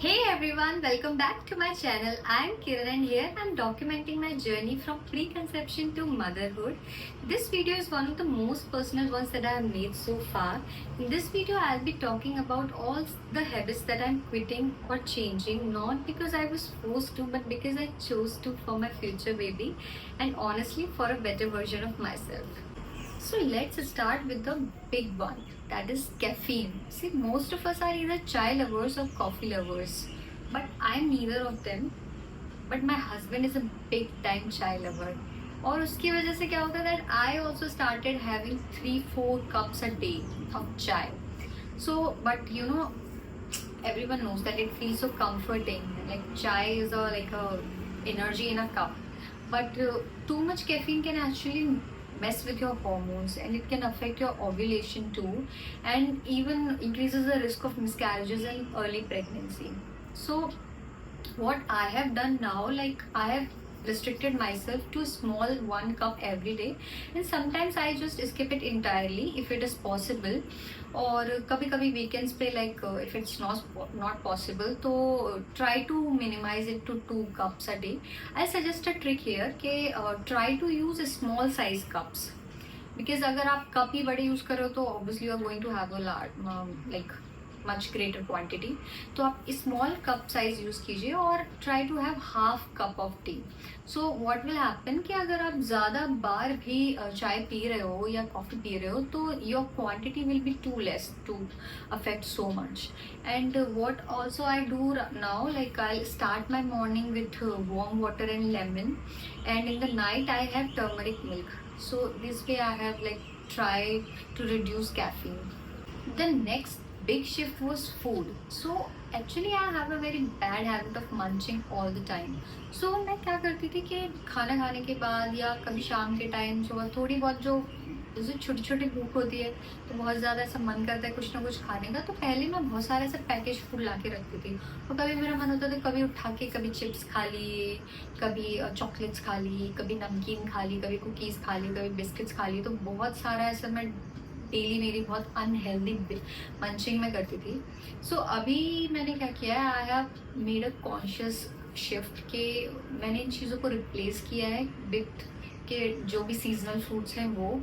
Hey everyone, welcome back to my channel. I'm Kiran and here I'm documenting my journey from preconception to motherhood. This video is one of the most personal ones that I have made so far. In this video, I'll be talking about all the habits that I'm quitting or changing, not because I was forced to, but because I chose to for my future baby and honestly for a better version of myself. So let's start with the big one, that is caffeine. See, most of us are either chai lovers or coffee lovers, but I'm neither of them. But my husband is a big time chai lover. और उसकी वजह से क्या होता है that I also started having 3-4 cups a day of chai. So, but everyone knows that it feels so comforting. Like chai is like a energy in a cup, but too much caffeine can actually mess with your hormones and it can affect your ovulation too, and even increases the risk of miscarriages and early pregnancy. So what I have done now, like I have restricted myself to small 1 cup every day, and sometimes I just skip it entirely if it is possible. और कभी कभी weekends पे like if it's not possible तो try to minimize it to 2 cups a day. I suggest a trick here कि try to use small size cups, because अगर आप cup ही बड़े use कर रहे हो तो obviously you are going to have a large like much greater quantity. तो आप small cup size यूज कीजिए और try to have half cup of tea. So what will happen कि अगर आप ज़्यादा बार भी चाय पी रहे हो या कॉफ़ी पी रहे हो तो your quantity will be too less to affect so much. And what also I do now, like I'll start my morning with warm water and lemon, and in the night I have turmeric milk. So this way I have like try to reduce caffeine. The next big shift was food. So actually I have a very bad habit of munching all the time. So मैं क्या करती थी कि खाना खाने के बाद या कभी शाम के टाइम जो थोड़ी बहुत जो छोटी छोटी भूख होती है तो बहुत ज़्यादा ऐसा मन करता है कुछ ना कुछ खाने का, तो पहले मैं बहुत सारे ऐसे पैकेज फूड ला के रखती थी और कभी मेरा मन होता था कभी उठा के कभी चिप्स खा लिए, कभी चॉकलेट्स खा ली, कभी नमकीन खा ली, कभी कुकीज़ खा ली, कभी बिस्किट्स खा ली. तो बहुत सारा ऐसा मैं डेली मेरी बहुत अनहेल्दी मंचिंग में करती थी. सो अभी मैंने क्या किया है, I have made a conscious shift के मैंने इन चीज़ों को रिप्लेस किया है विथ के जो भी सीजनल फ्रूट्स हैं वो,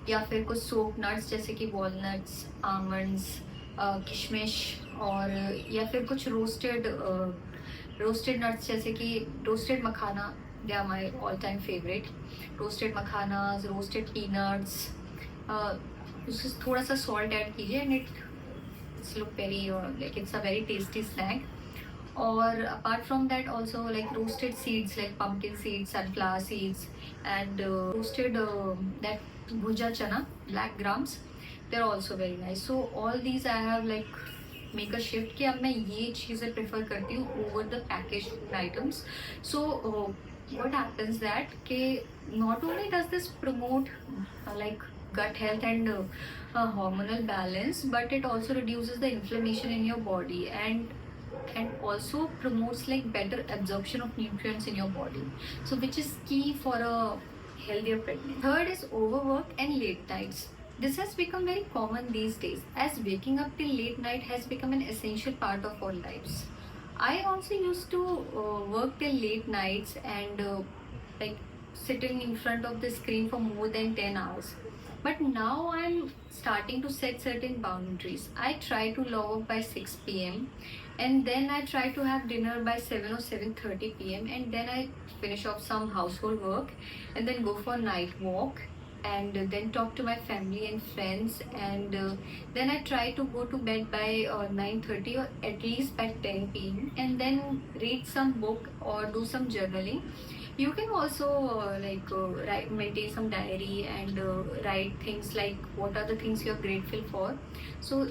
या फिर कुछ सोप नट्स जैसे कि वॉलनट्स, आमंड्स, किशमिश, और या फिर कुछ रोस्टेड नट्स जैसे कि roasted makhana, they are my all time favourite. Roasted makhanas, roasted peanuts, उससे थोड़ा सा सॉल्ट ऐड कीजिए and it's look very like it's a very tasty snack. और apart from that also like roasted seeds like pumpkin seeds, sunflower seeds, and roasted that bhuja chana, black grams, they are also very nice. So all these I have like make a shift कि अब मैं ये चीज़ें prefer करती हूँ over the package items. So what happens that ke not only does this promote like gut health and hormonal balance, but it also reduces the inflammation in your body and also promotes like better absorption of nutrients in your body, so which is key for a healthier pregnancy. Third is overwork and late nights. This has become very common these days as waking up till late night has become an essential part of our lives. I also used to work till late nights and like sitting in front of the screen for more than 10 hours. But now I'm starting to set certain boundaries. I try to log off by 6 p.m. and then I try to have dinner by 7 or 7:30 p.m. and then I finish off some household work and then go for a night walk and then talk to my family and friends, and then I try to go to bed by 9:30 or at least by 10 p.m. and then read some book or do some journaling. You can also maintain some diary and write things like what are the things you're grateful for. So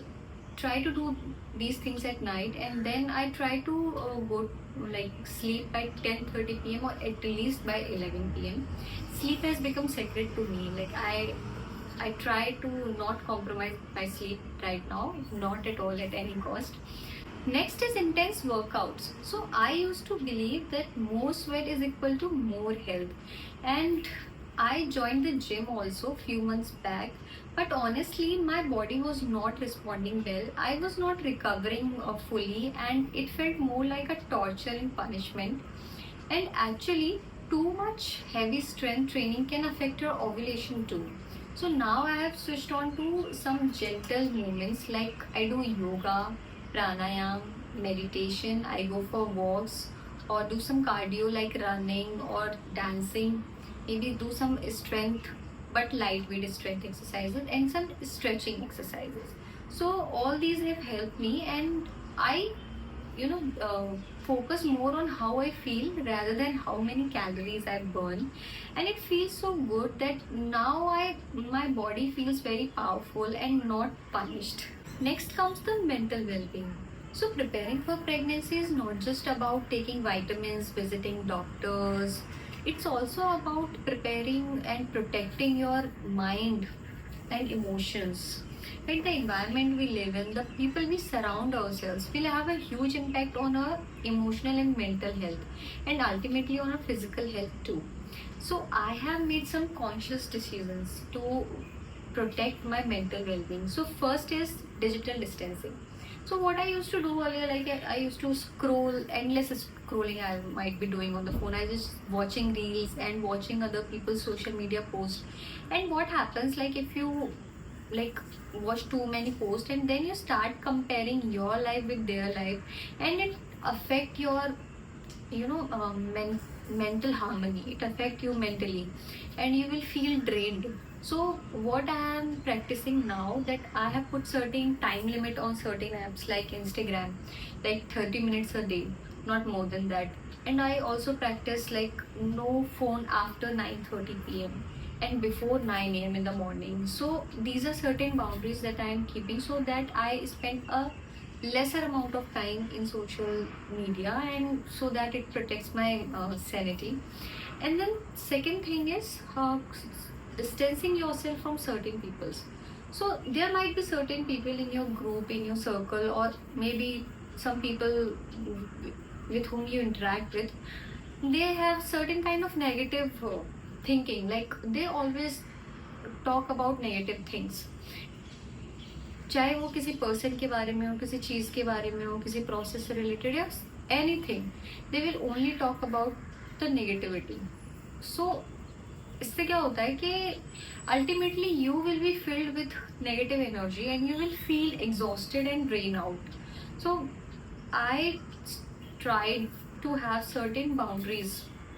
try to do these things at night, and then I try to go like sleep by 10:30 p.m. or at least by 11 p.m. Sleep has become sacred to me. Like I try to not compromise my sleep right now, not at all at any cost. Next is intense workouts. So I used to believe that more sweat is equal to more health, and I joined the gym also few months back, but honestly, my body was not responding well. I was not recovering fully, and it felt more like a torture and punishment. And actually, too much heavy strength training can affect your ovulation too. So now I have switched on to some gentle movements like I do yoga, pranayam, meditation, I go for walks or do some cardio like running or dancing, maybe do some strength but lightweight strength exercises and some stretching exercises. So all these have helped me, and I you know focus more on how I feel rather than how many calories I burn, and it feels so good that now I my body feels very powerful and not punished. Next comes the mental well-being. So preparing for pregnancy is not just about taking vitamins, visiting doctors. It's also about preparing and protecting your mind and emotions. Like the environment we live in, the people we surround ourselves will have a huge impact on our emotional and mental health, and ultimately on our physical health too. So I have made some conscious decisions to protect my mental well-being. So first is digital distancing. So what I used to do earlier, like I used to scroll, endless scrolling I might be doing on the phone. I just watching reels and watching other people's social media posts. And what happens, like if you like watch too many posts and then you start comparing your life with their life, and it affect your mental harmony, it affect you mentally, and you will feel drained. So what I am practicing now, that I have put certain time limit on certain apps like Instagram, like 30 minutes a day, not more than that. And I also practice like no phone after 9:30 p.m and before 9 a.m in the morning. So these are certain boundaries that I am keeping, so that I spend a lesser amount of time in social media, and so that it protects my sanity. And then second thing is distancing yourself from certain peoples. So there might be certain people in your group, in your circle, or maybe some people with whom you interact with, they have certain kind of negative thinking, like they always talk about negative things, चाहे वो किसी person के बारे में हो, किसी चीज़ के बारे में हो, किसी प्रोसेस से रिलेटेड या anything, they will only talk about the negativity. So इससे क्या होता है कि ultimately you will be filled with negative energy and you will feel exhausted and drain out. So I tried to have certain boundaries.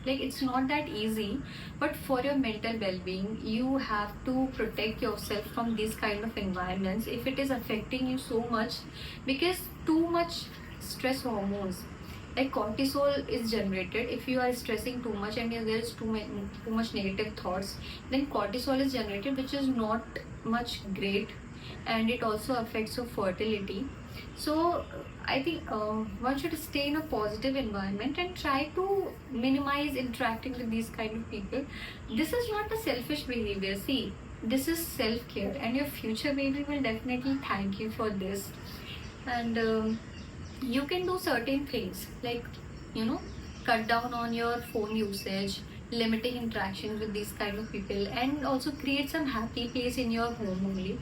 Like it's not that easy, but for your mental well-being you have to protect yourself from these kind of environments if it is affecting you so much, because too much stress hormones like cortisol is generated if you are stressing too much, and if there is too much negative thoughts, then cortisol is generated, which is not much great, and it also affects your fertility. So I think one should stay in a positive environment and try to minimize interacting with these kind of people. This is not a selfish behavior. See, this is self-care, and your future baby will definitely thank you for this. And you can do certain things like, cut down on your phone usage, limiting interaction with these kind of people, and also create some happy place in your home only,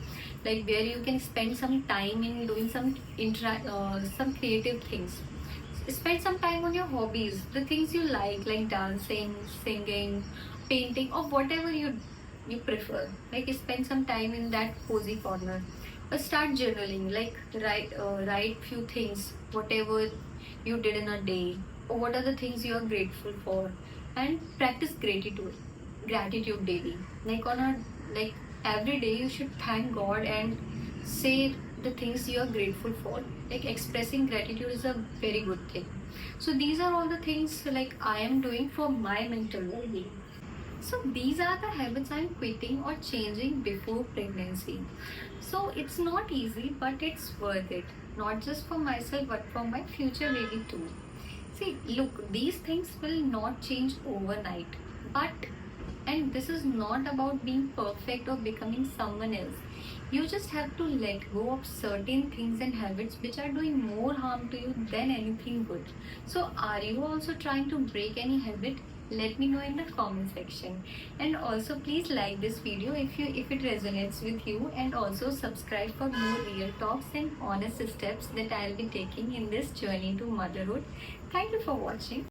like where you can spend some time in doing some creative things. Spend some time on your hobbies, the things you like dancing, singing, painting, or whatever you prefer. Like spend some time in that cozy corner. Start journaling, like write few things, whatever you did in a day, or what are the things you are grateful for, and practice gratitude daily. Like on a like every day you should thank God and say the things you are grateful for. Like expressing gratitude is a very good thing. So these are all the things like I am doing for my mental well-being. So these are the habits I'm quitting or changing before pregnancy. So it's not easy, but it's worth it. Not just for myself, but for my future baby too. See, look, these things will not change overnight. But, and this is not about being perfect or becoming someone else. You just have to let go of certain things and habits which are doing more harm to you than anything good. So, are you also trying to break any habit? Let me know in the comment section. And also please like this video if it resonates with you, and also subscribe for more real talks and honest steps that I'll be taking in this journey to motherhood. Thank you for watching.